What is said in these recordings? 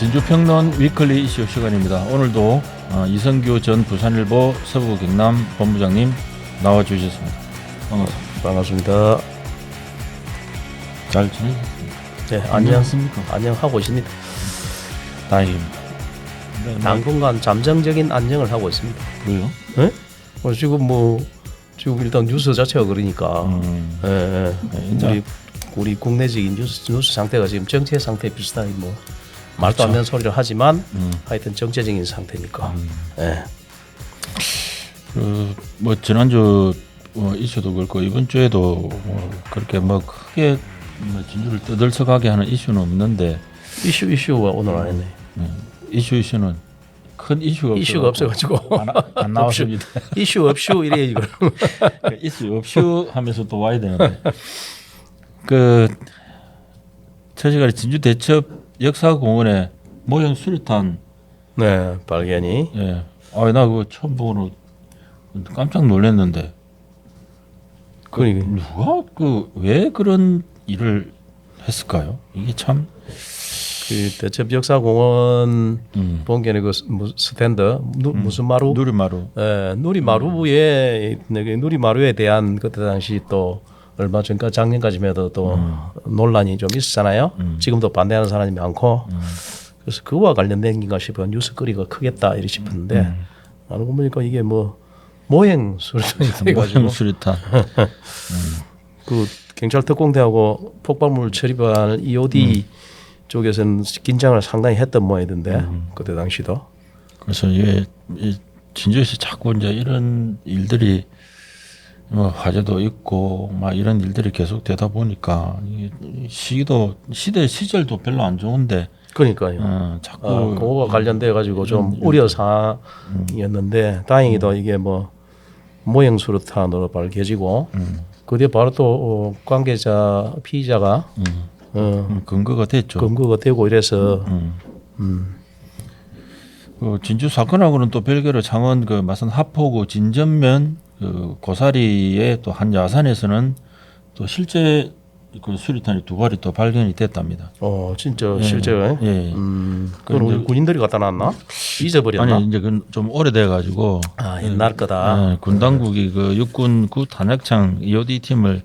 진주평론 위클리 이슈 시간입니다. 오늘도 이성규 전 부산일보 서부 경남 본부장님 나와주셨습니다. 반갑습니다. 반갑습니다. 잘 지내셨습니까? 네, 안녕하십니까? 안녕하고 있습니다. 다행입니다. 당분간 잠정적인 안녕을 하고 있습니다. 왜요? 네? 지금 일단 뉴스 자체가 그러니까 우리 국내적인 뉴스 상태가 지금 정체 상태 비슷하게 뭐 말도 그렇죠. 안 되는 소리를 하지만 하여튼 정체적인 상태니까. 뭐 지난주 이슈도 그렇고 이번 주에도 그렇게 크게 진주를 떠들썩하게 하는 이슈는 없는데 이슈가 오늘 안 했네. 이슈는 큰 이슈가 없어가지고 안 나왔습니다. 이슈 없슈 이래 이거. 이슈 없슈 하면서 또 와야 되는데 저 시간에 진주 대첩 역사공원에 모형 수류탄 네, 발견이. 예. 나 그거 처음 보고는 깜짝 놀랐는데 그러니까 누가 왜 그런 일을 했을까요? 이게 참 그 대첩 역사공원 본견의 그 스탠드 무슨 마루? 누리마루. 누리마루에 누리마루에 대한 그때 당시 또 얼마 전까지 작년까지만 해도 또 논란이 좀 있었잖아요. 지금도 반대하는 사람이 많고 그래서 그와 관련된 건가 싶어 뉴스거리가 크겠다 이렇게 싶었는데 알고 보니까 이게 뭐 모형 수류탄이 돼가지고 모형 수류탄. 그 경찰 특공대하고 폭발물 처리반 EOD 쪽에서는 긴장을 상당히 했던 모양이던데 그때 당시도. 그래서 이게 진주에서 자꾸 이제 이런 일들이 화제도 있고 막 이런 일들이 계속 되다 보니까 시절도 별로 안 좋은데. 그러니까요. 자꾸 그거와 관련돼 가지고 좀 우려 사항이었는데 다행히도 이게 뭐 모형 수류탄으로 밝혀지고 그 뒤에 바로 또 관계자 피의자가 근거가 됐죠. 검거가 되고 이래서 진주 사건하고는 또 별개로 창원 마산 하포구 진전면 고사리의 또 한 야산에서는 또 실제 수류탄이 2발이 또 발견이 됐답니다. 진짜 실제로. 예. 그건 우리 군인들이 갖다 놨나? 잊어버렸나? 아니 이제 좀 오래돼 가지고. 옛날 거다. 군 당국이 육군 구 탄약창 EOD 팀을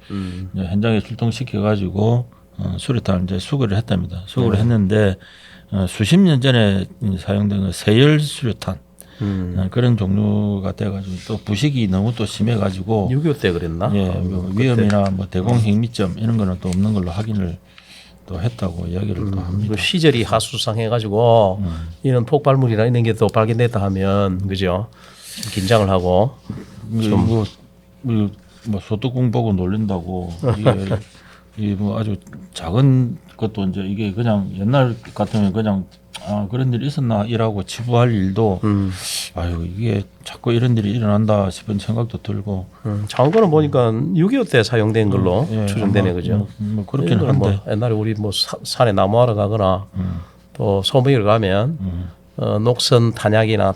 현장에 출동시켜 가지고 수류탄을 이제 수거를 했답니다. 수거를 했는데 수십 년 전에 사용된 세열 수류탄. 그런 종류가 돼가지고 또 부식이 너무 또 심해가지고 6.25 때 그랬나? 위험이나 대공 핵미점 이런 거는 또 없는 걸로 확인을 또 했다고 이야기를 또 합니다. 시절이 하수상해가지고 이런 폭발물이나 이런 게 또 발견됐다 하면 그죠? 긴장을 하고 소뚜껑 보고 놀린다고 이게 아주 작은 것도 이제 이게 그냥 옛날 같으면 그냥 그런 일이 있었나 이라고 치부할 일도 이게 자꾸 이런 일이 일어난다 싶은 생각도 들고 장거는 보니까 6.25 때 사용된 걸로 추정되네 그죠? 그렇긴 한데 옛날에 우리 산에 나무하러 가거나 또 소모기를 가면 녹선 탄약이나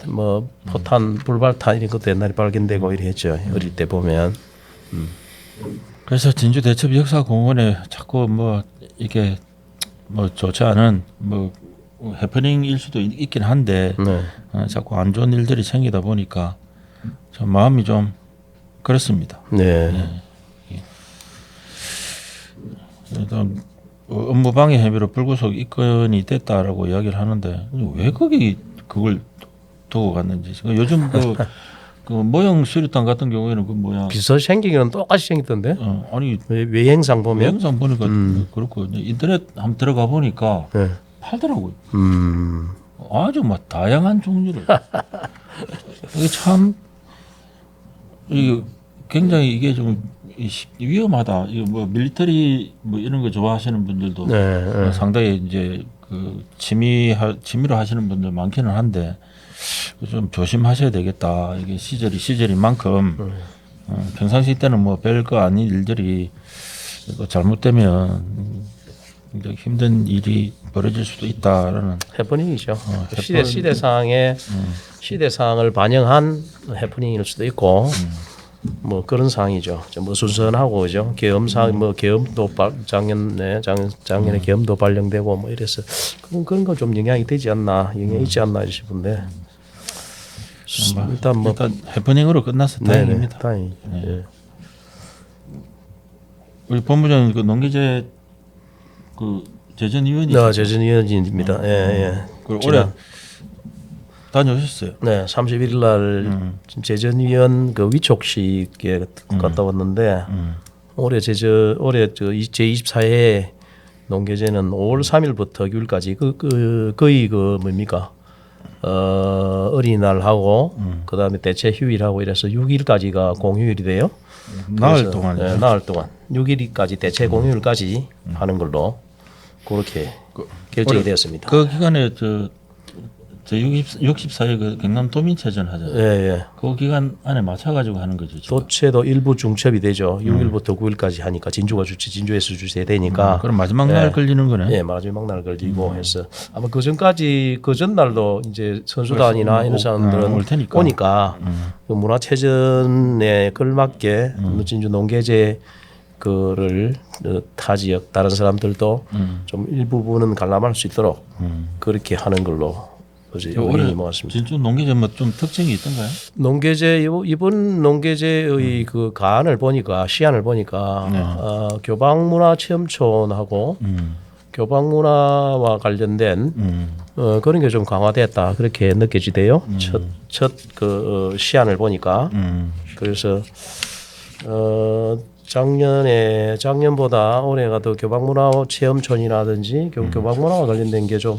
포탄 불발탄 이런 것도 옛날에 발견되고 이래 했죠. 어릴 때 보면. 그래서 진주 대첩 역사공원에 자꾸 이게 좋지 않은 해프닝일 수도 있긴 한데 자꾸 안 좋은 일들이 생기다 보니까 좀 마음이 좀 그렇습니다. 네. 일단 업무방해 혐의로 불구속 입건이 됐다라고 이야기를 하는데 왜 그걸 두고 갔는지 요즘 모형 수류탄 같은 경우에는 비슷하게 생긴 건 똑같이 생겼던데. 아니 외행상 보면. 외행상 보니까 그렇고 인터넷 한번 들어가 보니까 팔더라고요. 아주 다양한 종류를. 이게 참 이게 굉장히 이게 좀 위험하다. 이거 밀리터리 이런 거 좋아하시는 분들도 상당히 이제 취미로 하시는 분들 많기는 한데. 좀 조심하셔야 되겠다. 이게 시절인 만큼 평상시 때는 별거 아닌 일들이 잘못되면 굉장히 힘든 일이 벌어질 수도 있다라는 해프닝이죠. 시대상의 시대상을 반영한 해프닝일 수도 있고 뭐 그런 상황이죠. 뭐 순선하고 그죠. 계엄상 뭐 계엄도 작년에 계엄도 발령되고 뭐 이래서 그런 거 좀 영향이 되지 않나, 영향이 있지 않나 싶은데 일단 뭐 일단 해프닝으로 끝나서 다행입니다. 다행히. 예. 우리 본부장님 그 농기재 그 재전위원이 재전위원입니다. 예, 예. 그 올해 다녀오셨어요? 네, 31일 날 재전위원 그 위촉식에 갔다 왔는데 올해 저 제24회 농계제는 5월 3일부터 6일까지 거의 그 뭡니까 어린이날하고 그다음에 대체 휴일하고 이래서 6일까지가 공휴일이 돼요. 나흘 동안이죠. 네, 나흘 동안 6일까지 대체 공휴일까지 하는 걸로 그렇게 결정이 되었습니다. 그 기간에 저 64회 그 경남 도민체전 하잖아요. 예, 예. 그 기간 안에 맞춰가지고 하는 거죠. 지금. 도체도 일부 중첩이 되죠. 6일부터 9일까지 하니까 진주에서 주최 되니까. 그럼 마지막 날 걸리는 거네. 예, 마지막 날 걸리고 해서 아마 그 전까지 그 전날도 이제 선수단이나 이런 사람들은 올 테니까. 오니까 그 문화체전에 걸맞게 진주 농계제 그를 타 지역 다른 사람들도 좀 일부분은 관람할 수 있도록 그렇게 하는 걸로 어제 의견이 모았습니다. 진주 농기제 뭐 좀 특징이 있던가요? 농계제 이번 농계제의 그 가안을 보니까 시안을 보니까 교방문화체험촌하고 교방문화와 관련된 그런 게 좀 강화됐다 그렇게 느껴지대요. 첫 그 시안을 보니까 그래서 작년보다 올해가 더 교방문화체험촌이라든지 교방문화와 관련된 게 좀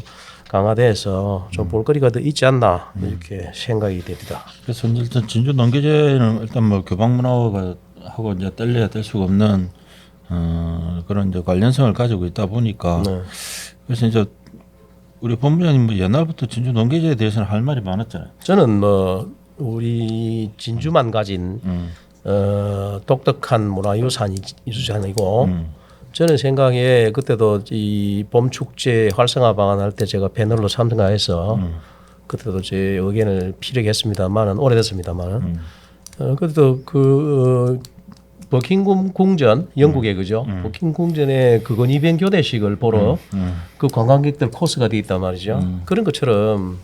강화돼서 좀 볼거리가 더 있지 않나 이렇게 생각이 됩니다. 그래서 일단 진주 농기제는 일단 뭐 교방문화가 하고 이제 뗄래야 뗄 수가 없는 그런 이제 관련성을 가지고 있다 보니까 그래서 이제 우리 본부장님 뭐 옛날부터 진주 농기제에 대해서는 할 말이 많았잖아요. 저는 뭐 우리 진주만 가진 독특한 문화유산이고 저는 생각에 그때도 이 봄 축제 활성화 방안할 때 제가 패널로 참가해서 그때도 제 의견을 피력했습니다만은 오래됐습니다만은 그때도 버킹엄 궁전 영국의 그죠 버킹엄 궁전에 그건 이변 교대식을 보러 그 관광객들 코스가 돼 있단 말이죠. 그런 것처럼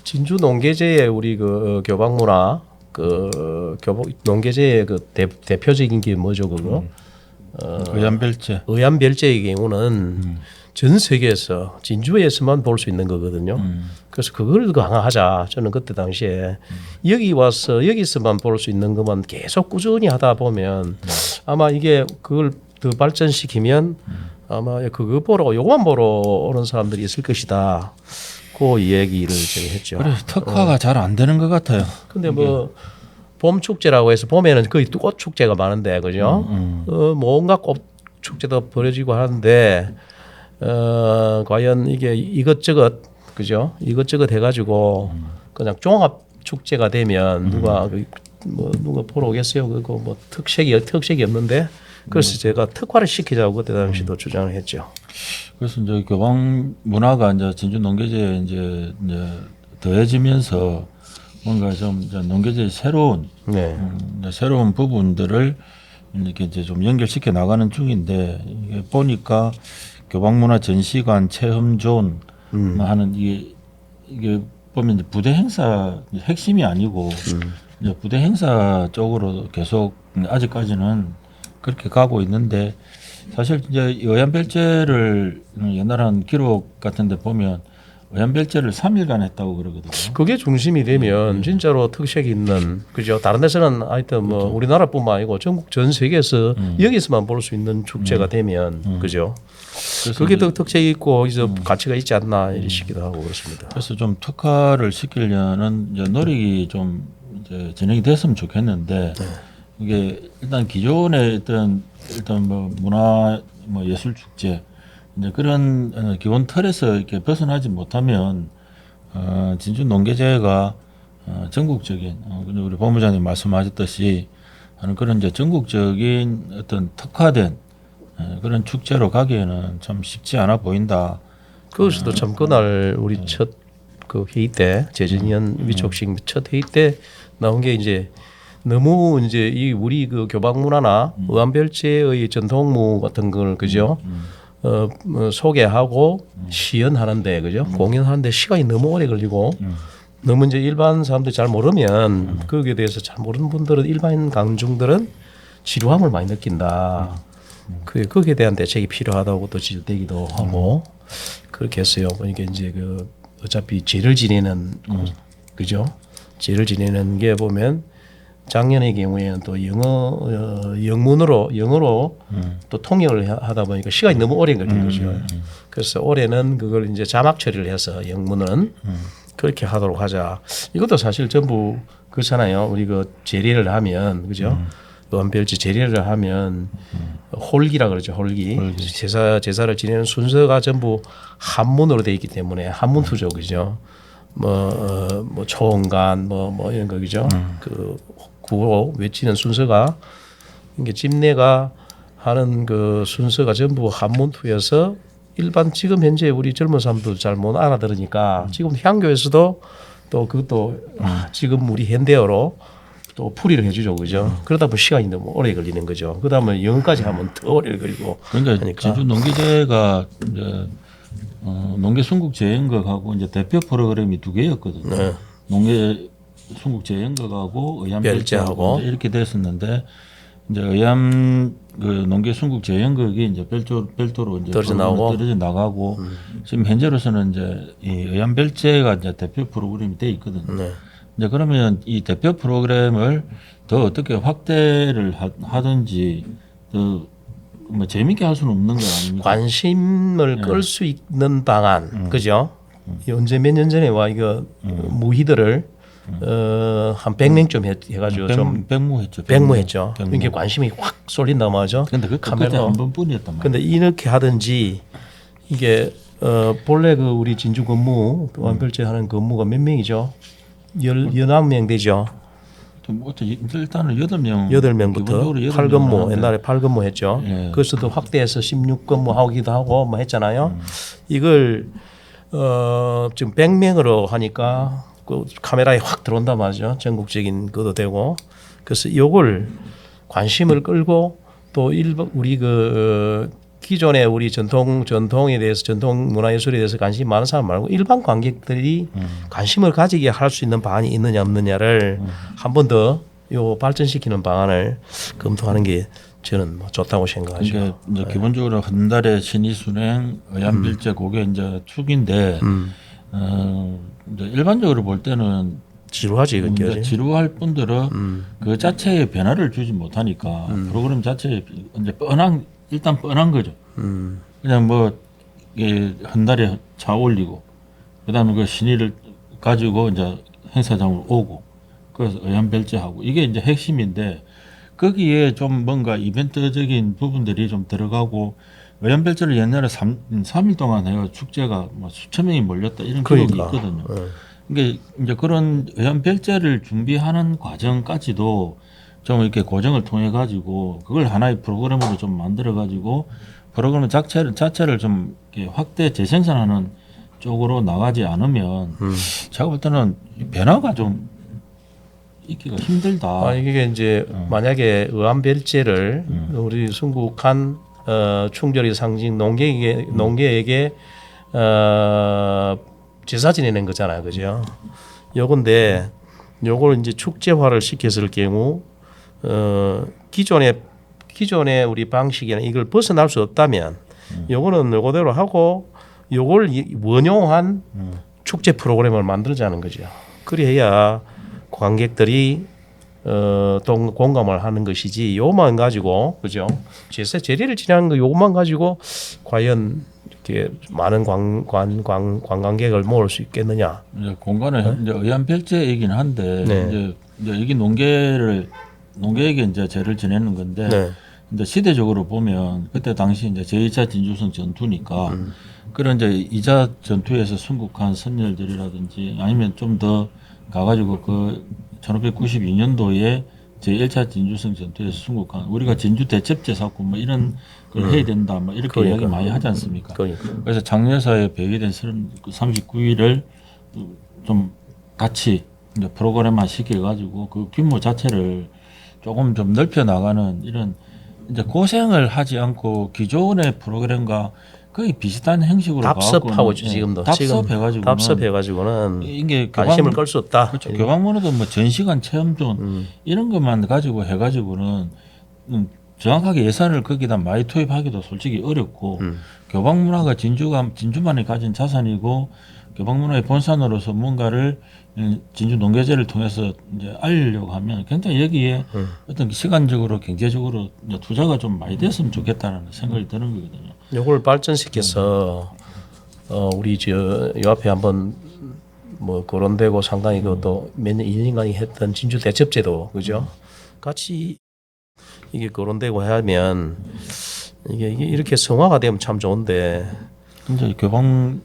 진주 농계제의 우리 그 교방문화 농계제의 그 대표적인 게 뭐죠 그거? 의안별제의 경우는 전 세계에서 진주에서만 볼 수 있는 거거든요. 그래서 그걸 강화하자. 저는 그때 당시에 여기 와서 여기서만 볼 수 있는 것만 계속 꾸준히 하다 보면 아마 이게 그걸 더 발전시키면 아마 그거 보러 요것만 보러 오는 사람들이 있을 것이다. 그 얘기를 제가 했죠. 그래 특화가 잘 안 되는 것 같아요. 근데 뭐 봄 축제라고 해서 봄에는 거의 꽃 축제가 많은데 그죠? 뭐 온갖 꽃 축제도 벌어지고 하는데 과연 이게 이것저것 그죠? 이것저것 해가지고 그냥 종합 축제가 되면 누가 보러 오겠어요? 그거 뭐 특색이 없는데 그래서 제가 특화를 시키자고 그때 당시도 주장을 했죠. 그래서 이제 교방 문화가 이제 진주 농계제에 이제 더해지면서 뭔가 좀 이제 농계제의 새로운 새로운 부분들을 이렇게 이제 좀 연결시켜 나가는 중인데 이게 보니까 교방문화 전시관 체험존 하는 이게 보면 이제 부대 행사 핵심이 아니고 이제 부대 행사 쪽으로 계속 아직까지는 그렇게 가고 있는데 사실 이제 의안별제를 옛날 한 기록 같은데 보면 의안별제를 3일간 했다고 그러거든요. 그게 중심이 되면 진짜로 특색이 있는 그죠. 다른 데서는 하여튼 뭐 그렇죠. 우리나라뿐만 아니고 전국 전 세계에서 여기서만 볼 수 있는 축제가 되면 그죠. 그게 더 특색이 있고 거기서 가치가 있지 않나 이런 식기도 하고 그렇습니다. 그래서 좀 특화를 시키려는 이제 노력이 좀 이제 진행이 됐으면 좋겠는데 이게 일단 기존의 일단 뭐 문화 뭐 예술 축제 이제 그런 기본 틀에서 이렇게 벗어나지 못하면 진주 농계제가 전국적인 우리 본부장님 말씀하셨듯이 하는 그런 이제 전국적인 어떤 특화된 그런 축제로 가기에는 참 쉽지 않아 보인다. 그것도 참 그날 우리 첫 그 회의 때 재전위원 위촉식 첫 회의 때 나온 게 이제 너무 이제 이 우리 그 교방 문화나 의안별제의 전통무 같은 걸 그죠? 소개하고 시연하는데 그죠? 공연하는데 시간이 너무 오래 걸리고 너무 이제 일반 사람들이 잘 모르면 거기에 대해서 잘 모르는 분들은 일반 관중들은 지루함을 많이 느낀다. 거기에 대한 대책이 필요하다고 또 지적되기도 하고 그렇게 했어요. 이게 이제 그 어차피 제를 지내는 그죠? 제를 지내는 게 보면 작년의 경우에는 또 영어로 또 통역을 하다 보니까 시간이 너무 오래 걸린 거죠. 그래서 올해는 그걸 이제 자막 처리를 해서 영문은 그렇게 하도록 하자. 이것도 사실 전부 그렇잖아요. 우리 그 제례를 하면 그죠? 의안별제 제례를 하면 홀기라 그러죠. 홀기. 제사를 지내는 순서가 전부 한문으로 돼 있기 때문에 한문 투죠, 그죠? 뭐 초원간 뭐 이런 거 그죠? 그 구호 외치는 순서가 이게 집내가 하는 그 순서가 전부 한문 투여서 일반 지금 현재 우리 젊은 사람도 잘 못 알아들으니까 지금 향교에서도 또 그것도 지금 우리 현대어로 또 풀이를 해주죠, 그죠? 그러다 보면 시간이 너무 오래 걸리는 거죠. 그다음에 영어까지 하면 더 오래 걸리고. 그러니까 하니까. 제주 농기제가 이제 농계 순국 재연극하고 이제 대표 프로그램이 두 개였거든요. 네. 농계 순국 재연극하고 의안별제하고 별제하고. 이제 이렇게 됐었는데 이제 의안 그 농계 순국 재연극이 이제 별도로 이제 떨어져 나오고. 떨어져 나가고 지금 현재로서는 이제 이 의안별제가 이제 대표 프로그램이 돼 있거든요. 네. 이제 그러면 이 대표 프로그램을 더 어떻게 확대를 하든지 더 뭐 재밌게 할 수는 없는 거 아닙니까? 관심을 끌 수 있는 방안, 그죠? 언제 몇 년 전에 와 이거 무희들을 한 100명쯤 해가지고 좀 백무했죠. 백무했죠. 이게 관심이 확 쏠린다 말이죠. 근데 그 그때 한 번뿐이었단 말이에요. 근데 이렇게 하든지 이게 본래 그 우리 진주 근무 완별제 하는 근무가 몇 명이죠? 19명 되죠. 뭐 일단은 8명. 8명부터 8근무 옛날에 8근무 했죠. 예. 그래서도 확대해서 16근무 하기도 하고 뭐 했잖아요. 이걸 지금 100명으로 하니까 그 카메라에 확 들어온단 말이죠. 전국적인 것도 되고. 그래서 이걸 관심을 끌고 또 우리 그 기존의 우리 전통에 대해서 전통 문화예술에 대해서 관심이 많은 사람 말고 일반 관객들이 관심을 가지게 할 수 있는 방안이 있느냐 없느냐를 한 번 더 요 발전시키는 방안을 검토하는 게 저는 뭐 좋다고 생각하죠. 그러니까 이제 기본적으로 한 달에 신의순행, 의안별제 그게 이제 축인데 이제 일반적으로 볼 때는 지루하지 이제 그게. 지루할 분들은 그 자체의 변화를 주지 못하니까 프로그램 자체에 이제 일단 뻔한 거죠. 그냥 뭐 한 달에 차 올리고 그다음에 그 신의를 가지고 이제 행사장으로 오고 그래서 의안별제하고 이게 이제 핵심인데 거기에 좀 뭔가 이벤트적인 부분들이 좀 들어가고 의안별제를 옛날에 3일 동안 해가 축제가 뭐 수천 명이 몰렸다 이런 기록이 있거든요. 그러니까 이제 그런 의안별제를 준비하는 과정까지도 좀 이렇게 고정을 통해 가지고 그걸 하나의 프로그램으로 좀 만들어 가지고 프로그램 자체를 좀 이렇게 확대 재생산하는 쪽으로 나가지 않으면 제가 볼 때는 변화가 좀 있기가 힘들다. 이게 이제 만약에 의안별제를 우리 순국한 충절의 상징 농계에게 제사 지내는 거잖아요, 그죠? 요건데 요걸 이제 축제화를 시켰을 경우 기존의 우리 방식에는 이걸 벗어날 수 없다면 요거는 요거대로 하고 요걸 원용한 축제 프로그램을 만들자는 거죠. 그래야 관객들이 또 공감을 하는 것이지 요만 가지고 그죠? 제례를 지내는 거 요것만 가지고 과연 이렇게 많은 관광객을 모을 수 있겠느냐? 이제 공간은 이제 의안별제이긴 한데 네. 이제 여기 농계에게 이제 제를 지내는 건데 네. 이제 시대적으로 보면 그때 당시 이제 제2차 진주성 전투니까 그런 이제 2차 전투에서 순국한 선열들이라든지 아니면 좀 더 가가지고 그 1592년도에 제1차 진주성 전투에서 순국한 우리가 진주 대첩제 사건 뭐 이런 걸 해야 된다 뭐 이렇게 그러니까. 이야기 많이 하지 않습니까? 그러니까. 그래서 장려사에 배기된 39일을 좀 같이 이제 프로그램화 시켜가지고 그 규모 자체를 조금 좀 넓혀 나가는 이런 이제 고생을 하지 않고 기존의 프로그램과 거의 비슷한 형식으로 답습하고 지금도 답습해가지고는 답습해가지고는 이게 관심을 끌 수 없다. 그렇죠. 교방문화도 뭐 전시관 체험존 이런 것만 가지고 해가지고는 정확하게 예산을 거기다 많이 투입하기도 솔직히 어렵고 교방문화가 진주만이 가진 자산이고 교방문화의 본산으로서 뭔가를 진주 농계제를 통해서 이제 알리려고 하면 굉장히 여기에 어떤 시간적으로 경제적으로 이제 투자가 좀 많이 됐으면 좋겠다는 생각이 드는 거거든요. 요걸 발전시켜서 우리 요 앞에 한번 뭐 거론되고 상당히 그것도 몇 년 2년간이 했던 진주 대첩제도 그죠? 같이 이게 거론되고 하면 이게 이렇게 성화가 되면 참 좋은데 근데 교방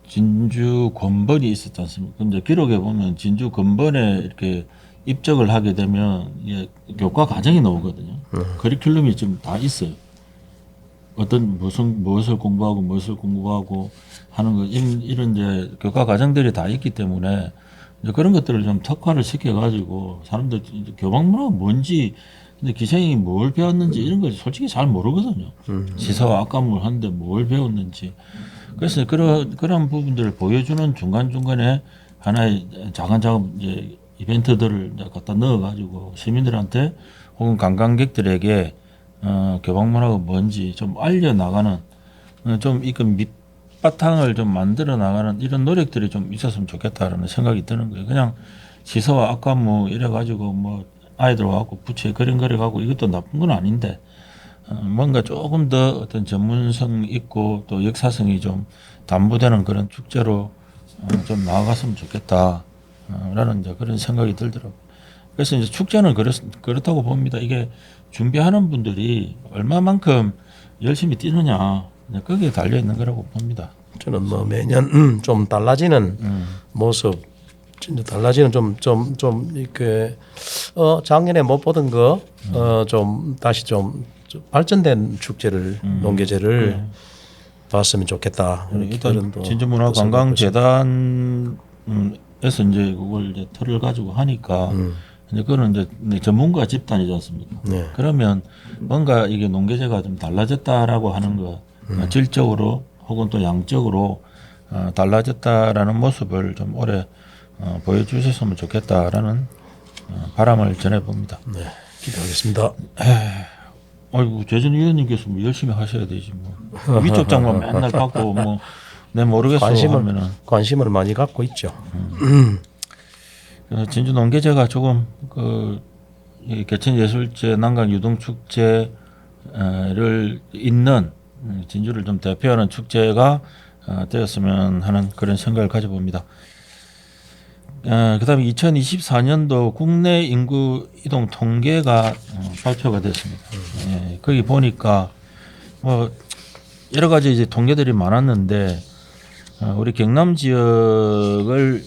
진주 건번이 있었지 않습니까? 근데 기록에 보면 진주 건번에 이렇게 입적을 하게 되면 이게 교과 과정이 나오거든요. 커리큘럼이 지금 다 있어요. 어떤 무엇을 공부하고 하는 거 이런 이제 교과 과정들이 다 있기 때문에 이제 그런 것들을 좀 특화를 시켜가지고 사람들 이제 교방문화가 뭔지 근데 기생이 뭘 배웠는지 이런 걸 솔직히 잘 모르거든요. 시사와 악감을 하는데 뭘 배웠는지. 그래서 그런 부분들을 보여주는 중간중간에 하나의 작은 이제 이벤트들을 이제 갖다 넣어가지고 시민들한테 혹은 관광객들에게 교방문화가 뭔지 좀 알려나가는 좀 이그 밑바탕을 좀 만들어 나가는 이런 노력들이 좀 있었으면 좋겠다라는 생각이 드는 거예요. 그냥 시서와 악감무 이래가지고 뭐 아이들 와갖고 부채 그림 그려가고 이것도 나쁜 건 아닌데 뭔가 조금 더 어떤 전문성 있고 또 역사성이 좀 담보되는 그런 축제로 좀 나아갔으면 좋겠다. 라는 이제 그런 생각이 들더라고요. 그래서 이제 축제는 그렇다고 봅니다. 이게 준비하는 분들이 얼마만큼 열심히 뛰느냐 거기에 달려 있는 거라고 봅니다. 저는 뭐 매년 좀 달라지는 모습, 진짜 달라지는 좀 이렇게 작년에 못 보던 거 좀 다시 좀 발전된 축제를 농계제를 봤으면 좋겠다. 일단 진주문화관광재단에서 이제 그걸 이제 틀을 가지고 하니까 이제 그거는 이제 전문가 집단이지 않습니까? 네. 그러면 뭔가 이게 농계제가 좀 달라졌다라고 하는 거 질적으로 혹은 또 양적으로 달라졌다라는 모습을 좀 오래 보여주셨으면 좋겠다라는 바람을 전해봅니다. 네, 기대하겠습니다. 아이고 재전 위원님께서 뭐 열심히 하셔야 되지 뭐 위쪽 장만 맨날 받고 뭐 내 모르겠어 하면은 관심을 많이 갖고 있죠. 그래서 진주 농계제가 조금 그 개천예술제 난강유동축제를 잇는 진주를 좀 대표하는 축제가 되었으면 하는 그런 생각을 가져봅니다. 그다음에 2024년도 국내 인구 이동 통계가 발표가 됐습니다. 예, 거기 보니까 뭐 여러 가지 이제 통계들이 많았는데 우리 경남 지역을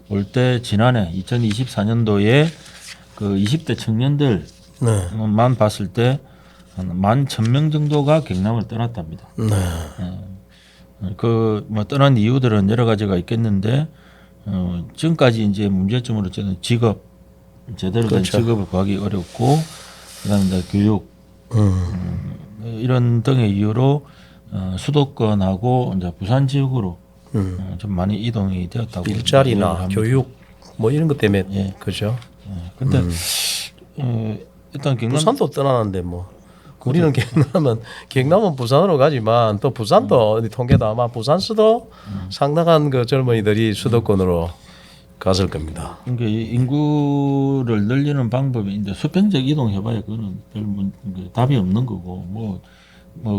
볼 때 지난해 2024년도에 그 20대 청년들만 봤을 때 한 11,000명 정도가 경남을 떠났답니다. 그 뭐 떠난 이유들은 여러 가지가 있겠는데 지금까지 이제 문제점으로 저는 직업 제대로 된 그렇죠. 직업을 구하기 어렵고 그다음에 이제 교육 이런 등의 이유로 수도권하고 이제 부산 지역으로 좀 많이 이동이 되었다고 일자리나 교육 뭐 이런 것 때문에 예. 그죠. 근데 일단 경남 부산도 떠나는데 뭐 우리는 경남은 부산으로 가지만 또 부산도 통계도 아마 부산수도 상당한 그 젊은이들이 수도권으로 갔을 겁니다. 그러니까 이 인구를 늘리는 방법이 이제 수평적 이동해봐야 그거는 별 답이 없는 거고 뭐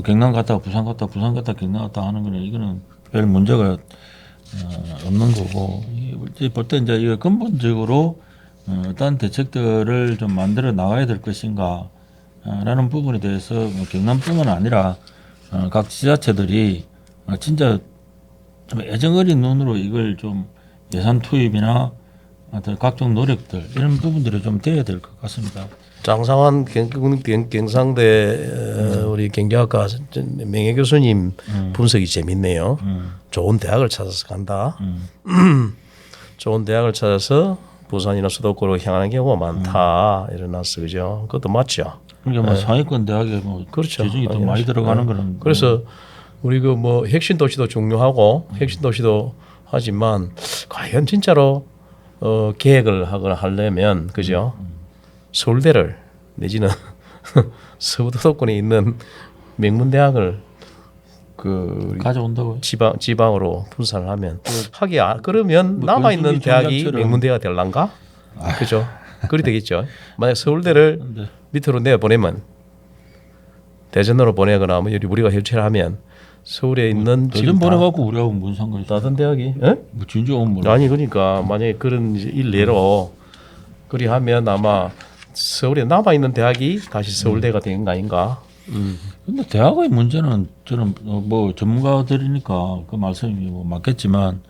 경남 갔다가 부산 갔다 경남 갔다 하는 거는 이거는 별 문제가 없는 거고 볼 때 이제 이거 근본적으로 어떤 대책들을 좀 만들어 나가야 될 것인가 라는 부분에 대해서 뭐 경남뿐만 아니라 각 지자체들이 진짜 좀 애정어린 눈으로 이걸 좀 예산 투입이나 어떤 각종 노력들 이런 부분들이 좀 돼야 될 것 같습니다. 장상환 경상대 우리 경제학과 명예 교수님 분석이 재밌네요. 좋은 대학을 찾아서 간다. 좋은 대학을 찾아서 부산이나 수도권으로 향하는 경우가 많다. 일어났어, 그죠? 그것도 맞죠. 그러니까 뭐 상위권 대학에 뭐 그렇죠. 비중이 더 많이 들어가는 거는 그래서 우리 그 뭐 핵심 도시도 중요하고 핵심 도시도 하지만 과연 진짜로 계획을 하거나 하려면 그죠? 서울대를 내지는 서부도서권에 있는 명문대학을 그 가져온다고요? 지방으로 분산을 하면 하기야 그러면 뭐 남아 있는 권순기 대학이 총장처럼. 명문대가 될란가? 그죠? 그리 되겠죠. 만약 서울대를 네. 밑으로 내어 보내면 대전으로 보내거나 뭐 우리가 혈체를 하면 서울에 있는 대전 보내갖고 우리하고 무슨 상관이 있어? 다른 대학이 예? 뭐 진주 오면 뭐 아니 그러니까 만약에 그런 이제 일례로 그리 하면 아마 서울에 남아 있는 대학이 다시 서울대가 되는 거 아닌가? 근데 대학의 문제는 저는 뭐 전문가들이니까 그 말씀이 뭐 맞겠지만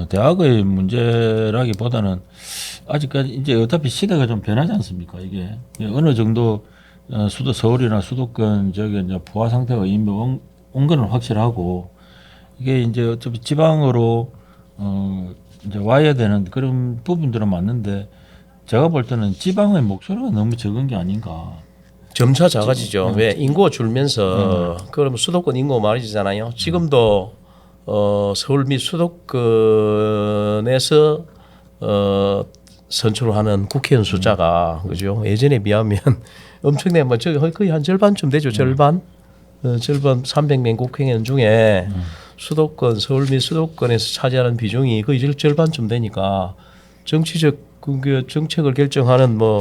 대학의 문제라기보다는 아직까지 이제 어차피 시대가 좀 변하지 않습니까? 이게 어느 정도 서울이나 수도권 지역에 이제 부하 상태가 이미 온 거는 확실하고 이게 이제 어차피 지방으로 이제 와야 되는 그런 부분들은 맞는데 제가 볼 때는 지방의 목소리가 너무 적은 게 아닌가. 점차 작아지죠. 왜 인구가 줄면서 그러면 수도권 인구가 많아지잖아요. 지금도 서울 및 수도권에서 선출하는 국회의원 숫자가 그죠? 예전에 비하면 엄청나게 뭐 저기 거의 한 절반쯤 되죠. 절반 300명 국회의원 중에 수도권 서울 및 수도권에서 차지하는 비중이 거의 절반쯤 되니까 정치적 그 정책을 결정하는 뭐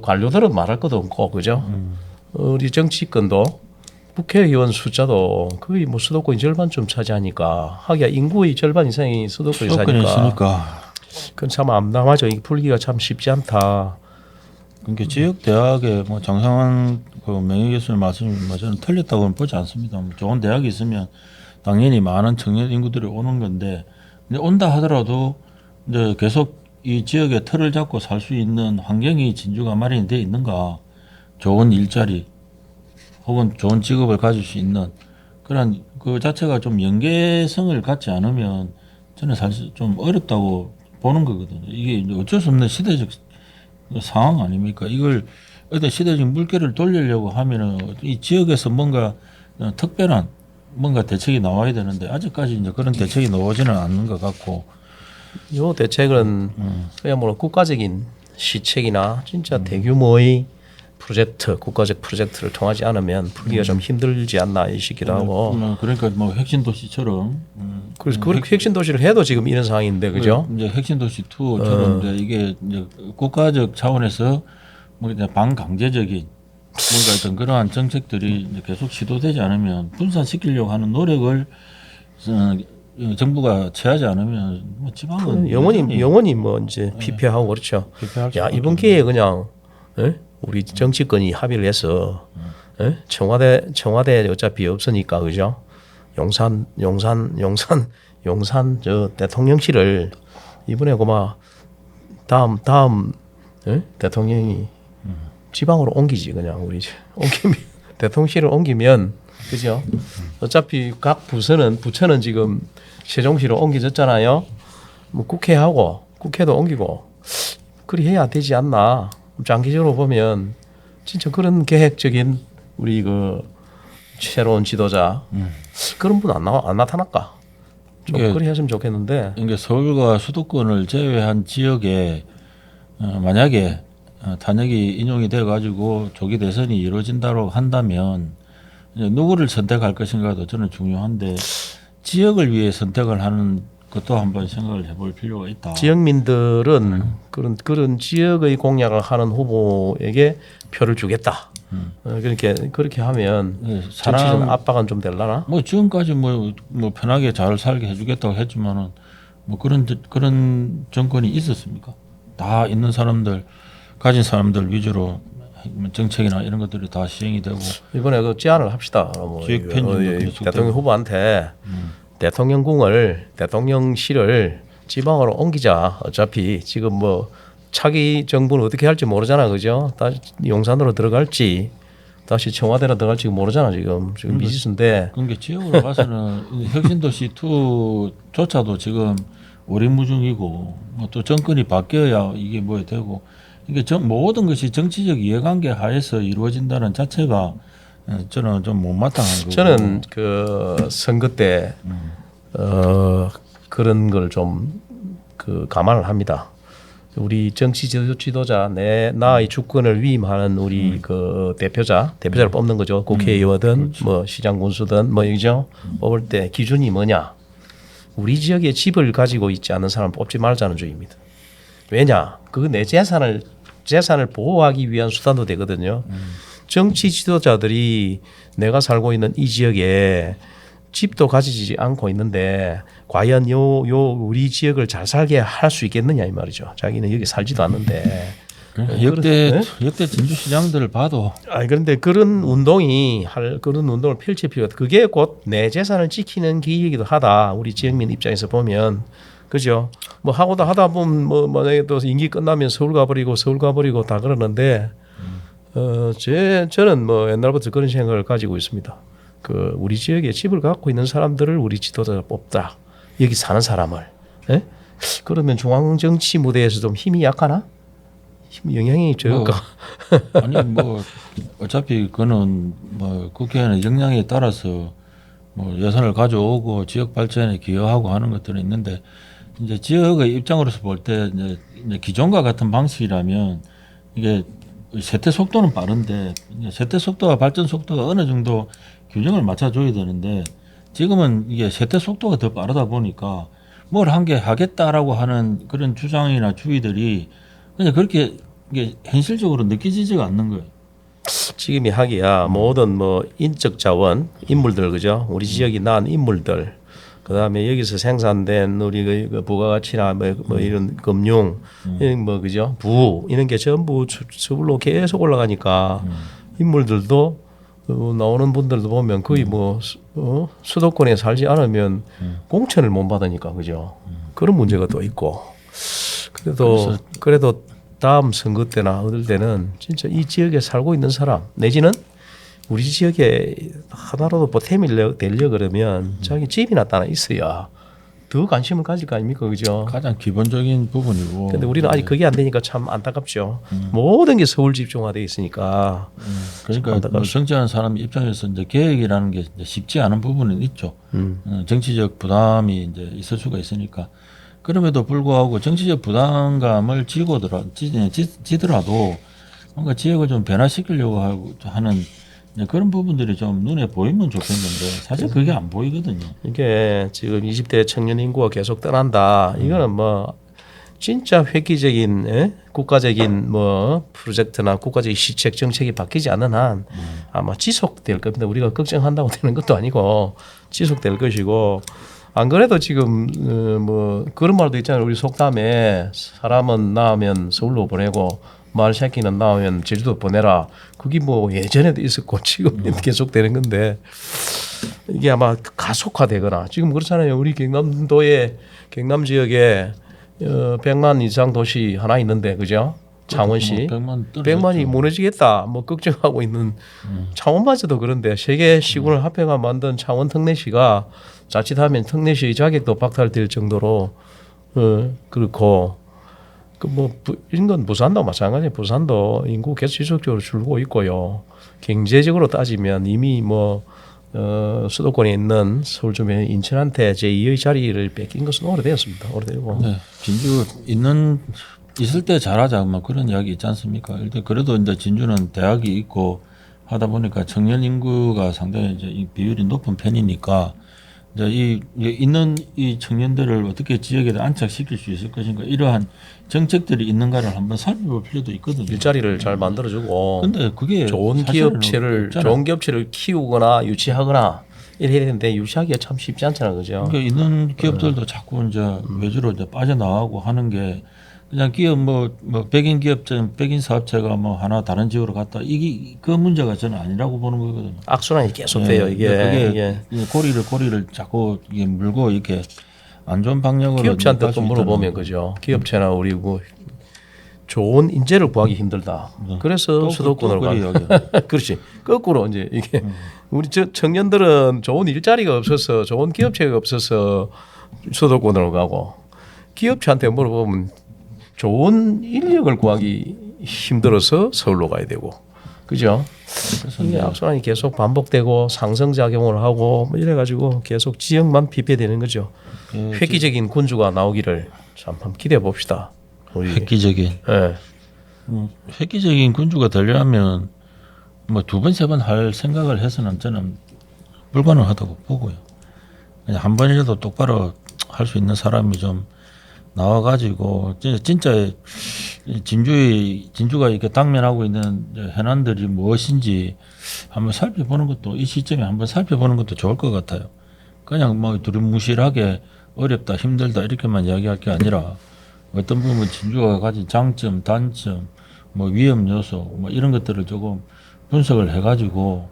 관료들은 말할 것도 없고 그죠? 우리 정치권도 국회의원 숫자도 거의 뭐 수도권 절반쯤 차지하니까 하기야 인구의 절반 이상이 수도권에 수도권에 사니까 있으니까. 그건 참 암담하죠. 이 풀기가 참 쉽지 않다. 그러니까 지역 대학에 뭐 장상환 그 명예 교수님 말씀이 뭐 저는 틀렸다고는 보지 않습니다. 뭐 좋은 대학이 있으면 당연히 많은 청년 인구들이 오는 건데 근데 온다 하더라도 이제 계속 이 지역에 틀을 잡고 살 수 있는 환경이 진주가 마련이 돼 있는가? 좋은 일자리 혹은 좋은 직업을 가질 수 있는 그런 그 자체가 좀 연계성을 갖지 않으면 저는 사실 좀 어렵다고 보는 거거든요. 이게 이제 어쩔 수 없는 시대적 상황 아닙니까? 이걸 어떤 시대적 물결을 돌리려고 하면은 이 지역에서 뭔가 특별한 뭔가 대책이 나와야 되는데 아직까지 이제 그런 대책이 나오지는 않는 것 같고. 이 대책은 그야말로 국가적인 시책이나 진짜 대규모의 프로젝트, 국가적 프로젝트를 통하지 않으면 풀기가 좀 힘들지 않나 싶기도 하고. 그러니까 뭐 핵심 도시처럼. 그래서 그렇게 핵심 도시를 해도 지금 이런 상황인데, 그죠? 이제 핵심 도시 투어처럼 이제 이게 이제 국가적 차원에서 뭐 이제 반강제적인 뭔가 어떤 그러한 정책들이 이제 계속 시도되지 않으면 분산시키려고 하는 노력을 정부가 취하지 않으면 뭐 지방은 영원히 뭐 이제 피폐하고 그렇죠. 야 이번 기회에 그냥 우리 정치권이 합의를 해서 청와대 어차피 없으니까 그죠? 용산 저 대통령실을 이번에 고마 다음 대통령이 지방으로 옮기지 그냥 우리 옮기면 대통령실을 옮기면 그죠? 어차피 각 부처는 지금 세종시로 옮겨졌잖아요. 뭐 국회도 옮기고 그리 해야 되지 않나. 장기적으로 보면 진짜 그런 계획적인 우리 그 새로운 지도자 그런 분 안 나타날까? 좀 그리 했으면 좋겠는데. 그러니까 서울과 수도권을 제외한 지역에 만약에 탄핵이 인용이 돼 가지고 조기 대선이 이루어진다고 한다면 누구를 선택할 것인가도 저는 중요한데 지역을 위해 선택을 하는 것도 한번 생각을 해볼 필요가 있다. 지역민들은 그런 지역의 공약을 하는 후보에게 표를 주겠다. 그렇게 하면 정치적 압박은 좀 될라나? 뭐 지금까지 뭐 편하게 잘 살게 해주겠다고 했지만은 뭐 그런 정권이 있었습니까? 다 있는 사람들 가진 사람들 위주로 정책이나 이런 것들이 다 시행이 되고 이번에 그 제안을 합시다. 뭐 지역 편중도 대통령 후보한테 대통령실을 지방으로 옮기자. 어차피 지금 뭐 차기 정부는 어떻게 할지 모르잖아, 그죠? 다시 용산으로 들어갈지 다시 청와대로 들어갈지 모르잖아 지금 미지수인데. 그러니까 지역으로 가서는 혁신도시 2조차도 지금 오리무중이고 뭐또 정권이 바뀌어야 이게 뭐 되고 이게 모든 것이 정치적 이해관계 하에서 이루어진다는 자체가 저는 좀 못마땅한 거고. 저는 그 선거 때 그런 걸 좀 그 감안을 합니다. 우리 정치 지도자 나의 주권을 위임하는 우리 그 대표자를 뽑는 거죠. 국회의원이든 뭐 시장 군수든 뭐 이죠. 뽑을 때 기준이 뭐냐? 우리 지역에 집을 가지고 있지 않은 사람 뽑지 말자는 주의입니다. 왜냐? 그 내 재산을 보호하기 위한 수단도 되거든요. 정치 지도자들이 내가 살고 있는 이 지역에 집도 가지지 않고 있는데 과연 요 우리 지역을 잘 살게 할 수 있겠느냐 이 말이죠. 자기는 여기 살지도 않는데. 역대 진주시장들을 봐도. 그런데 그런 운동을 펼칠 필요가. 그게 곧 내 재산을 지키는 길이기도 하다. 우리 지역민 입장에서 보면. 그죠? 뭐 하다 보면 뭐 만약에 또 임기 끝나면 서울 가버리고 다 그러는데 저는 뭐 옛날부터 그런 생각을 가지고 있습니다. 그 우리 지역에 집을 갖고 있는 사람들을 우리 지도자가 뽑다. 여기 사는 사람을. 예? 그러면 중앙 정치 무대에서 좀 힘이 약하나? 영향이 적을까? 아니 뭐 어차피 그거는 뭐 국회의원의 역량에 따라서 뭐 예산을 가져오고 지역 발전에 기여하고 하는 것들은 있는데 이제 지역의 입장으로서 볼 때 이제 기존과 같은 방식이라면 이게 세태 속도는 빠른데 세태 속도와 발전 속도가 어느 정도 균형을 맞춰줘야 되는데 지금은 이게 세태 속도가 더 빠르다 보니까 뭘 한 개 하겠다라고 하는 그런 주장이나 주의들이 그냥 그렇게 이게 현실적으로 느껴지지가 않는 거예요. 지금이 하기야 모든 뭐 인적 자원 인물들 그죠? 우리 지역이 낳은 인물들 그다음에 여기서 생산된 우리 그 부가가치나 뭐 이런 금융 이런 뭐 그죠? 부 이런 게 전부 서울로 계속 올라가니까 인물들도 나오는 분들도 보면 거의 뭐 수도권에 살지 않으면 공천을 못 받으니까 그죠? 그런 문제가 또 있고 그래도 다음 선거 때나 얻을 때는 진짜 이 지역에 살고 있는 사람 내지는 우리 지역에 하나라도 보탬이 되려 그러면 자기 집이나 따나 있어야 더 관심을 가질 거 아닙니까, 그죠? 가장 기본적인 부분이고. 근데 우리는 아직 그게 안 되니까 참 안타깝죠. 모든 게 서울 집중화돼 있으니까. 그러니까 뭐 정치하는 사람 입장에서 이제 계획이라는 게 이제 쉽지 않은 부분은 있죠. 정치적 부담이 이제 있을 수가 있으니까. 그럼에도 불구하고 정치적 부담감을 지더라도 뭔가 지역을 좀 변화시키려고 하는 그런 부분들이 좀 눈에 보이면 좋겠는데 사실 그게 안 보이거든요. 이게 지금 20대 청년 인구가 계속 떠난다. 이거는 뭐 진짜 획기적인 국가적인 뭐 프로젝트나 국가적인 시책 정책이 바뀌지 않는 한 아마 지속될 겁니다. 우리가 걱정한다고 되는 것도 아니고 지속될 것이고 안 그래도 지금 뭐 그런 말도 있잖아요. 우리 속담에 사람은 낳으면 서울로 보내고 말 새끼는 낳으면 제주도 보내라. 그게 뭐 예전에도 있었고 지금 계속 되는 건데 이게 아마 가속화되거나 지금 그렇잖아요. 우리 경남 지역에 100만 이상 도시 하나 있는데 그죠? 창원시 100만이 무너지겠다 뭐 걱정하고 있는 창원마저도 그런데 세계 시군을 합해가 만든 창원 특례시가 자칫하면 특례시의 자격도 박탈될 정도로 그렇고 그 뭐 이런 건 부산도 마찬가지예요. 부산도 인구 계속 지속적으로 줄고 있고요. 경제적으로 따지면 이미 뭐 수도권에 있는 서울 주변 인천한테 제2의 자리를 뺏긴 것은 오래되었습니다. 오래되고. 네, 진주 있을 때 잘하자 뭐 그런 이야기 있지 않습니까? 일단 그래도 이제 진주는 대학이 있고 하다 보니까 청년 인구가 상당히 이제 이 비율이 높은 편이니까 이제 있는 이 청년들을 어떻게 지역에다 안착시킬 수 있을 것인가 이러한 정책들이 있는가를 한번 살펴볼 필요도 있거든요. 일자리를 잘 만들어주고. 근데 그게 좋은 기업체를 키우거나 유치하거나 이래야 되는데 유치하기가 참 쉽지 않잖아, 그죠? 그러니까 있는 기업들도 자꾸 이제 외주로 이제 빠져나가고 하는 게 그냥 기업 뭐 백인 기업체, 백인 사업체가 뭐 하나 다른 지역으로 갔다 이게 그 문제가 저는 아니라고 보는 거거든요. 악순환이 계속돼요. 이게 고리를 자꾸 이게 물고 이렇게 안 좋은 방향으로 기업체한테 갈수 또 물어보면 있다는 그죠. 기업체나 우리 그 좋은 인재를 구하기 힘들다. 그래서 수도권으로 또 가는. 그렇지. 거꾸로 이제 이게 우리 저 청년들은 좋은 일자리가 없어서 좋은 기업체가 없어서 수도권으로 가고 기업체한테 물어보면 좋은 인력을 구하기 힘들어서 서울로 가야 되고. 그죠? 이게 악순환이 계속 반복되고 상승작용을 하고 뭐 이래가지고 계속 지역만 피폐되는 거죠. 획기적인 군주가 나오기를 참 한번 기대해 봅시다. 우리. 획기적인 예. 획기적인 군주가 되려면 뭐 두 번 세 번 할 생각을 해서는 저는 불가능하다고 보고요. 그냥 한 번이라도 똑바로 할 수 있는 사람이 좀 나와가지고 진짜 진주가 이렇게 당면하고 있는 현안들이 무엇인지 한번 살펴보는 것도 이 시점에 한번 살펴보는 것도 좋을 것 같아요. 그냥 뭐 두루뭉실하게 어렵다 힘들다 이렇게만 이야기할 게 아니라 어떤 부분 진주가 가진 장점, 단점, 뭐 위험 요소 뭐 이런 것들을 조금 분석을 해가지고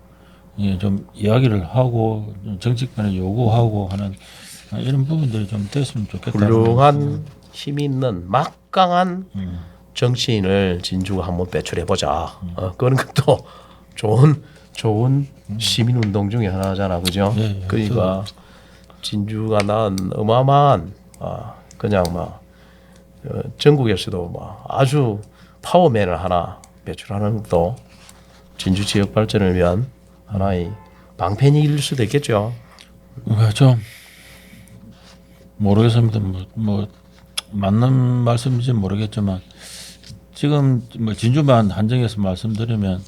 예, 좀 이야기를 하고 좀 정치권에 요구하고 하는 이런 부분들이 좀 됐으면 좋겠다. 훌륭한 힘이 있는 막강한 정치인을 진주가 한번 배출해 보자. 그런 것도 좋은 시민 운동 중에 하나잖아, 그죠? 예, 예, 그러니까 진주가 낳은 어마어마한 그냥 막 전국에서도 막 아주 파워맨을 하나 배출하는 것도 진주 지역 발전을 위한 하나의 방편일 수도 있겠죠. 좀 모르겠습니다. 뭐 맞는 말씀인지 모르겠지만 지금 뭐 진주만 한정해서 말씀드리면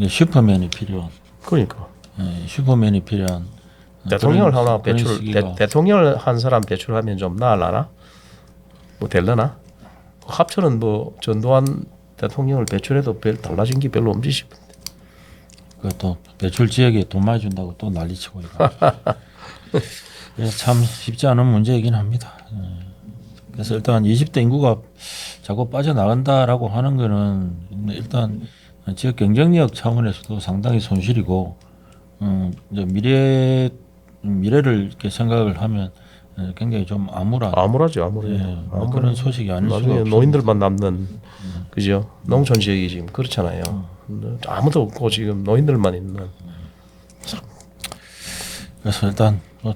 슈퍼맨이 필요한 그러니까 슈퍼맨이 필요한 대통령을 그런- 하나 그런 배출 시기가 대통령을 한 사람 배출하면 좀 나을라나? 뭐 될려나? 합천은 뭐 전두환 대통령을 배출해도 별 달라진 게 별로 없지 싶은데. 그것도 배출 지역에 돈 많이 준다고 또 난리치고 이거. 그래서 참 쉽지 않은 문제이긴 합니다. 그래서 일단 20대 인구가 자꾸 빠져나간다라고 하는 거는 일단 지역 경쟁력 차원에서도 상당히 손실이고 이제 미래를 이렇게 생각을 하면 굉장히 좀 암울하죠, 암울해. 예, 뭐 그런 소식이 아닐 수가 나중에 없습니다. 노인들만 남는 그죠? 농촌 지역이 지금 그렇잖아요. 아무도 없고 지금 노인들만 있는. 그래서 일단 뭐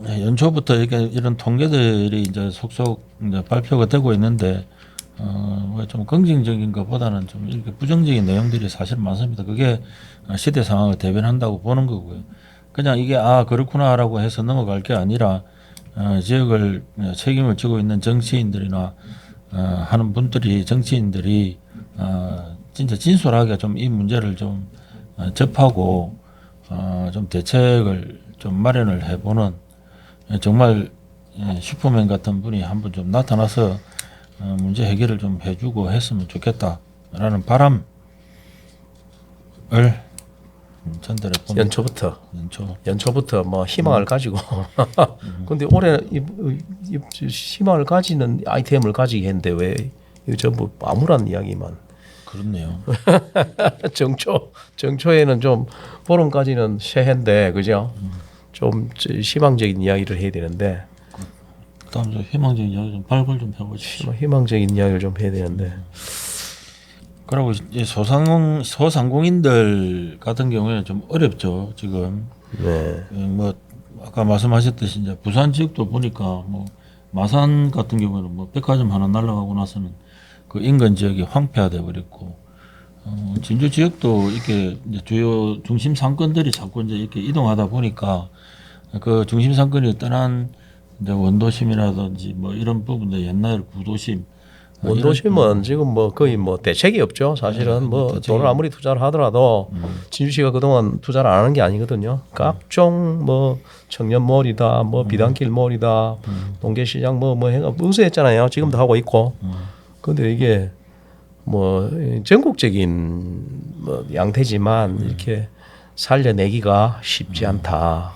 연초부터 이런 통계들이 이제 속속 이제 발표가 되고 있는데 뭐좀 긍정적인 것보다는 좀 이렇게 부정적인 내용들이 사실 많습니다. 그게 시대 상황을 대변한다고 보는 거고요. 그냥 이게 그렇구나라고 해서 넘어갈 게 아니라 지역을 책임을 지고 있는 정치인들이나 하는 분들이 정치인들이 진짜 진솔하게 좀 이 문제를 좀 접하고 좀 대책을 좀 마련을 해보는 정말 슈퍼맨 같은 분이 한번 좀 나타나서 문제 해결을 좀 해주고 했으면 좋겠다라는 바람을 전달해 봅니다. 연초부터 뭐 희망을 가지고. 근데 올해 희망을 가지는 아이템을 가지게 했는데 왜 이거 전부 암울한 이야기만. 그렇네요. 정초에는 좀 보름까지는 새해인데 그죠? 좀 희망적인 이야기를 해야 되는데 그다음 저 희망적인 이야기 좀 발굴 좀 해보십시오. 희망적인 이야기를 좀 해야 되는데 그리고 이제 소상공인들 같은 경우에는 좀 어렵죠 지금. 네. 뭐 아까 말씀하셨듯이 이제 부산 지역도 보니까 뭐 마산 같은 경우는 뭐 백화점 하나 날아가고 나서는 그 인근 지역이 황폐화돼 버렸고 진주 지역도 이렇게 이제 주요 중심 상권들이 자꾸 이제 이렇게 이동하다 보니까 그 중심 상권이 떠난 이제 원도심이라든지 뭐 이런 부분들 옛날 구도심 원도심은 지금 뭐 거의 뭐 대책이 없죠. 사실은 뭐 대책이 돈을 아무리 투자를 하더라도 진주시가 그동안 투자를 안 한 게 아니거든요. 각종 뭐 청년몰이다, 뭐 비단길몰이다, 동계시장 뭐 해가 우수했잖아요. 지금도 하고 있고. 근데 이게 뭐 전국적인 뭐 양태지만 이렇게 살려내기가 쉽지 않다.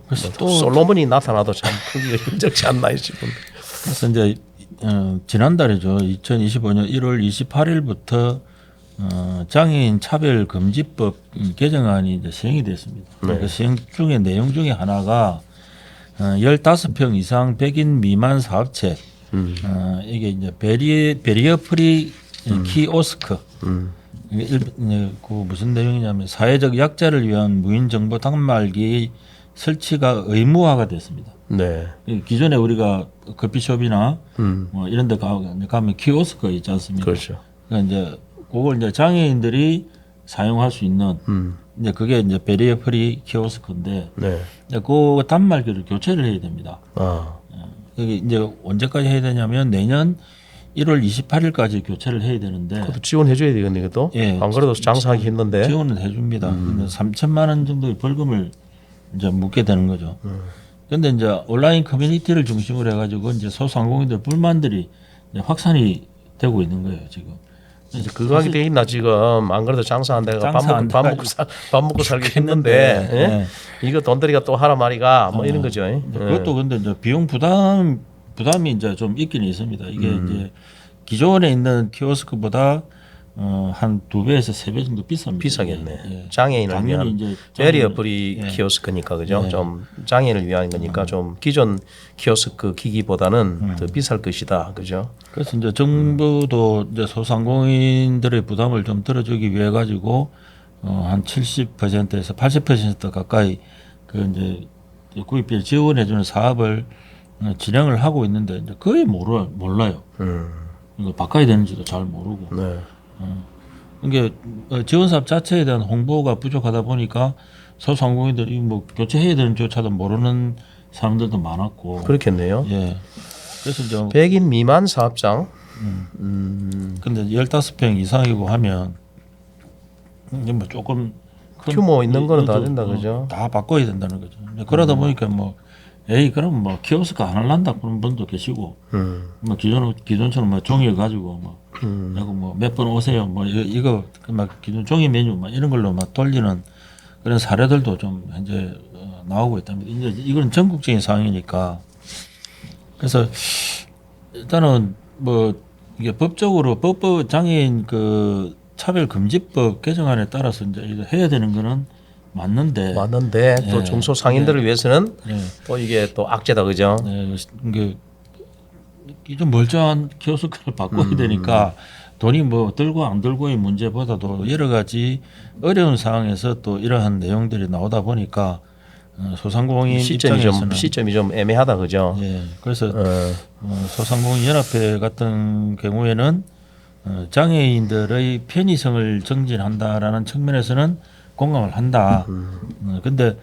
그래서 또 솔로몬이 나타나도 참 크기가 힘들지 않나 싶은. 그래서 이제 지난달이죠. 2025년 1월 28일부터 장애인 차별 금지법 개정안이 이제 시행이 됐습니다. 그 시행 중에 내용 중에 하나가 15평 이상 100인 미만 사업체 이게 이제 베리어 프리 키오스크 이게 그 무슨 내용이냐면 사회적 약자를 위한 무인 정보 단말기 설치가 의무화가 됐습니다. 네. 기존에 우리가 커피숍이나 뭐 이런 데 가면 키오스크 있지 않습니까? 그렇죠. 그러니까 이제 그걸 이제 장애인들이 사용할 수 있는 이제 그게 이제 베리어 프리 키오스크인데 네. 이제 그 단말기를 교체를 해야 됩니다. 아. 그게 이제 언제까지 해야 되냐면 내년 1월 28일까지 교체를 해야 되는데 그것도 지원해 줘야 되겠네, 이것도. 예. 안 그래도 장사하기 힘든데. 지원을 해줍니다. 근데 3천만 원 정도의 벌금을 이제 묻게 되는 거죠. 그런데 이제 온라인 커뮤니티를 중심으로 해가지고 이제 소상공인들 불만들이 이제 확산이 되고 있는 거예요 지금. 그래서 그거 하게 돼 있나 지금 안 그래도 장사 안 돼가 밥 먹고 살기 힘든데 네. 이거 돈들이가 또 하라 말이가 뭐 이런 거죠. 그것도 근데 이제 비용 부담이 이제 좀 있기는 있습니다. 이게 이제 기존에 있는 키오스크보다 한 2배에서 3배 정도 비쌉니다. 비싸겠네. 예. 장애인을 당연히 위한 이제 베리어 프리 예. 키오스크니까 그죠. 좀 장애인을 위한 거니까 좀 기존 키오스크 기기보다는 더 비쌀 것이다. 그죠. 그래서 이제 정부도 이제 소상공인들의 부담을 좀 들어주기 위해 가지고 한 70%에서 80% 가까이 그 이제 구입비를 지원해주는 사업을 진행을 하고 있는데 이제 거의 몰라요. 이거 바꿔야 되는지도 잘 모르고. 네. 이게 지원 사업 자체에 대한 홍보가 부족하다 보니까 소상공인들이 뭐 교체해야 되는조차도 모르는 사람들도 많았고. 그렇겠네요. 예. 그래서 이제 100인 미만 사업장. 근데 15평 이상이고 하면 이제 뭐 조금 큰 규모 있는 거는 다 좀, 된다, 그죠? 다 바꿔야 된다는 거죠. 그러다 보니까 뭐 에이 그럼 뭐 키오스크 안 할란다 그런 분도 계시고 뭐 기존처럼 뭐 종이 가지고 뭐 그리고 뭐 몇 번 오세요 뭐 이거 막 기존 종이 메뉴 막 이런 걸로 막 돌리는 그런 사례들도 좀 현재 나오고 있답니다. 이제 이건 전국적인 상황이니까 그래서 일단은 뭐 이게 법적으로 법법 장애인 그 차별금지법 개정안에 따라서 이제 이거 해야 되는 거는 맞는데 또 중소상인들을 위해서는 예. 또 이게 또 악재다, 그죠? 네, 이게 좀 멀쩡한 키오스크를 바꿔야 되니까 돈이 뭐 들고 안 들고의 문제보다도 여러 가지 어려운 상황에서 또 이러한 내용들이 나오다 보니까 소상공인 입장에서는 시점이 좀 애매하다, 그죠? 예, 그래서 소상공인 연합회 같은 경우에는 장애인들의 편의성을 정진한다라는 측면에서는 공감을 한다. 근데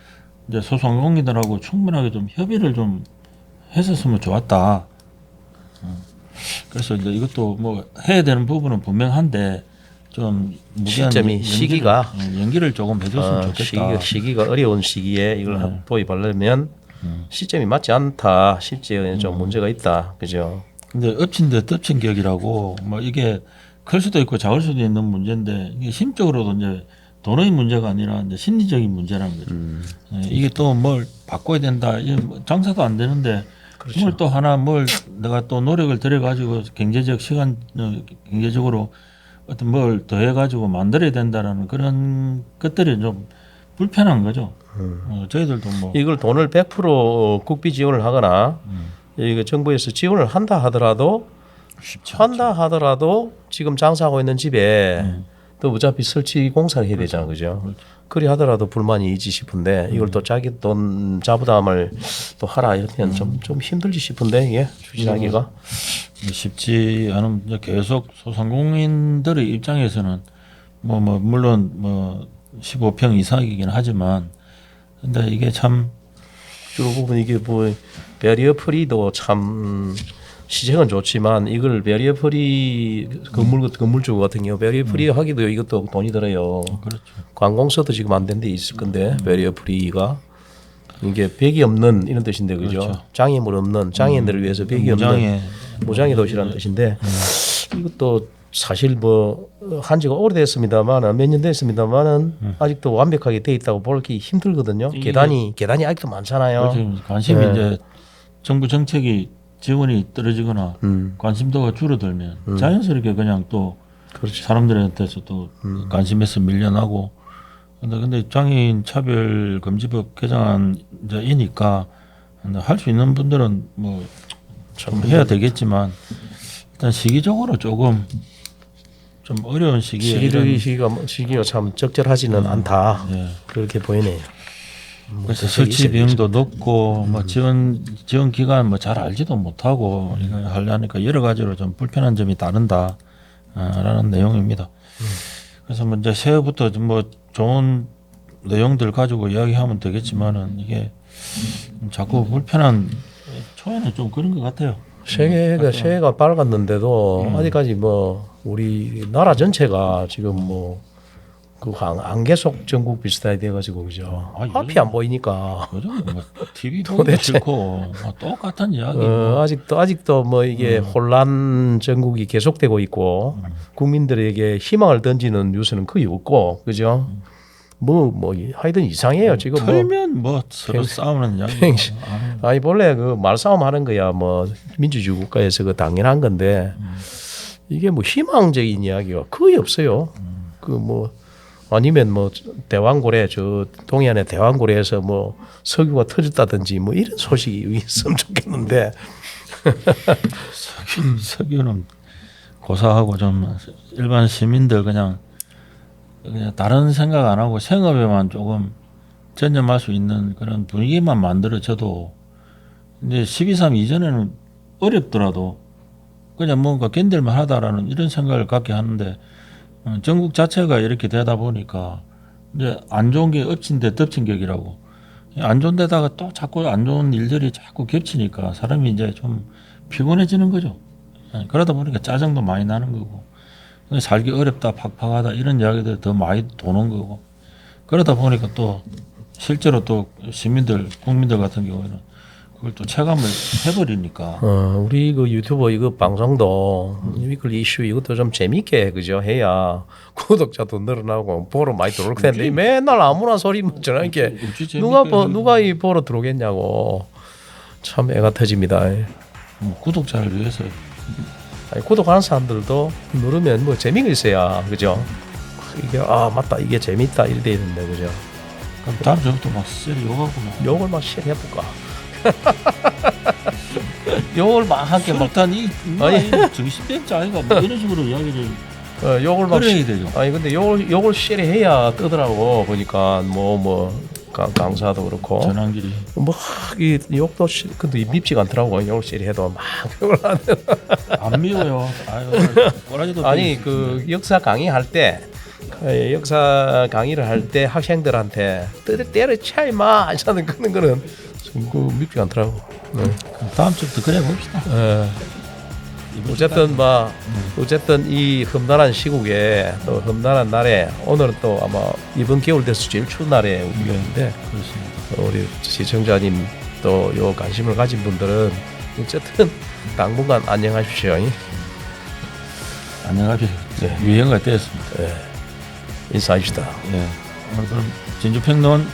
이제 소상공인들하고 충분하게 좀 협의를 좀 했었으면 좋았다. 그래서 이제 이것도 뭐 해야 되는 부분은 분명한데 좀 무리한 시점이 시기가 연기를 조금 해줬으면 좋겠다. 시기가 어려운 시기에 이걸 도입하려면 시점이 맞지 않다. 실제 좀 문제가 있다, 그죠? 근데 엎친 데 덮친 격이라고 뭐 이게 클 수도 있고 작을 수도 있는 문제인데 이게 심적으로도 이제 돈의 문제가 아니라 이제 심리적인 문제라는 거죠. 이게 또 뭘 바꿔야 된다. 이게 뭐 장사도 안 되는데 그렇죠. 뭘 또 하나 뭘 내가 또 노력을 들여가지고 경제적으로 어떤 뭘 더해가지고 만들어야 된다라는 그런 것들이 좀 불편한 거죠. 저희들도 뭐 이걸 돈을 100% 국비 지원을 하거나 이거 정부에서 지원을 한다 하더라도 지금 장사하고 있는 집에 또 어차피 설치 공사를 해야 되잖아, 그죠? 그리 하더라도 불만이 있지 싶은데 이걸 또 자기 돈 자부담을 또 하라 이렇게는 좀 힘들지 싶은데 이게 추진하기가 쉽지 않은 이제 계속 소상공인들의 입장에서는 뭐 물론 뭐 15평 이상이긴 하지만 근데 이게 참 주로 보면 이게 뭐 베리어 프리도 참 시책은 좋지만 이걸 베리어 프리 건물주 같은 경우 베리어 프리 하기도 이것도 돈이 들어요. 그렇죠. 관공서도 지금 안 된 데 있을 건데 베리어 프리가 이게 벽이 없는 이런 뜻인데 그죠? 그렇죠. 장애물 없는 장애인들을 위해서 벽이 없는 무장애 도시라는 뜻인데 이것도 사실 뭐 한지가 오래됐습니다만 몇 년 됐습니다만은 아직도 완벽하게 돼 있다고 보기 힘들거든요. 계단이 아직도 많잖아요. 그렇죠. 관심이 이제 정부 정책이 지원이 떨어지거나 관심도가 줄어들면 자연스럽게 그냥 또 그렇죠. 사람들한테서 또 관심에서 밀려나고 근데 장애인 차별 금지법 개정안이니까 할 수 있는 분들은 뭐 좀 해야 되겠지만 일단 시기적으로 조금 좀 어려운 시기에 시기가 참 적절하지는 않다. 예. 그렇게 보이네요. 그래서 설치 비용도 높고 뭐 지원 기간 뭐 잘 알지도 못하고 이거 하려니까 여러 가지로 좀 불편한 점이 따른다라는 내용입니다. 그래서 뭐 이제 새해부터 뭐 좋은 내용들 가지고 이야기하면 되겠지만은 이게 자꾸 불편한 초에는 좀 그런 것 같아요. 새해가 밝았는데도 아직까지 뭐 우리 나라 전체가 지금 뭐 그 안개속 전국 비슷하게 돼가지고 그죠. 앞이 안 보이니까. 요즘 뭐 TV 보기도 싫고 뭐 똑같은 이야기. 아직도 뭐 이게 혼란 전국이 계속되고 있고 국민들에게 희망을 던지는 뉴스는 거의 없고 그죠. 뭐 하여튼 이상해요 지금. 털면 뭐 서로 싸우는 이야기. 아니 본래 그 말싸움 하는 거야 뭐 민주주의 국가에서 그 당연한 건데 이게 뭐 희망적인 이야기가 거의 없어요. 그 뭐 아니면 뭐 대왕고래 저 동해안의 대왕고래에서 뭐 석유가 터졌다든지 뭐 이런 소식이 있으면 좋겠는데 석유는 고사하고 좀 일반 시민들 그냥 다른 생각 안 하고 생업에만 조금 전념할 수 있는 그런 분위기만 만들어져도 이제 12.3 이전에는 어렵더라도 그냥 뭔가 견딜만 하다라는 이런 생각을 갖게 하는데 전국 자체가 이렇게 되다 보니까 이제 안 좋은 게 엎친 데 덮친 격이라고 안 좋은 데다가 또 자꾸 안 좋은 일들이 자꾸 겹치니까 사람이 이제 좀 피곤해지는 거죠. 그러다 보니까 짜증도 많이 나는 거고 살기 어렵다 팍팍하다 이런 이야기들이 더 많이 도는 거고 그러다 보니까 또 실제로 또 시민들 국민들 같은 경우에는 그걸 또 체감을 해버리니까. 우리 그 유튜버 이거 방송도 위클리 이슈 이것도 좀 재밌게 그죠 해야 구독자도 늘어나고 보러 많이 들어올 텐데 맨날 아무나 소리 묻잖아 이렇게 누가 이 보러 들어오겠냐고 참 애가 터집니다. 구독자를 위해서. 아니, 구독하는 사람들도 누르면 뭐 재미가 있어야 그죠. 이게 맞다 이게 재밌다 이래 되는데 그죠. 그럼 다음 주부터 막 세리 욕하고 막. 욕을 막 시리 해볼까. 욕을 막 하게 막 일단 아니 정신병자 아이가 뭐 이런 식으로 이야기를 욕을 막 그래야 되죠. 아니 근데 욕을 시리 해야 뜨더라고 보니까 강사도 그렇고 전환길이 이 욕도 근데 밉지가 않더라고. 욕을 시리 해도 막 욕을 하는. 안 미워요. 아니 그 역사 강의할 때 역사 강의를 할 때 학생들한테 때려쳐 임마 하는 그런 거는 그 밉지 않더라고. 다음 주부터 그래 봅시다. 어쨌든 이 험난한 시국에 또 험난한 날에 오늘은 또 아마 이번 겨울 돼서 제일 추운 날에 우리였는데 그렇습니다. 우리 시청자님 또 요 관심을 가진 분들은 어쨌든 당분간 안녕하십시오. 안녕하십시오. 네. 유행어가 되었습니다. 인사합시다. 오늘 그럼 진주평론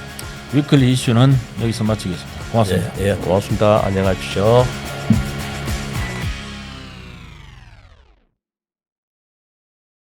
위클리 이슈는 여기서 마치겠습니다. 고맙습니다. 고맙습니다. 안녕하십시오.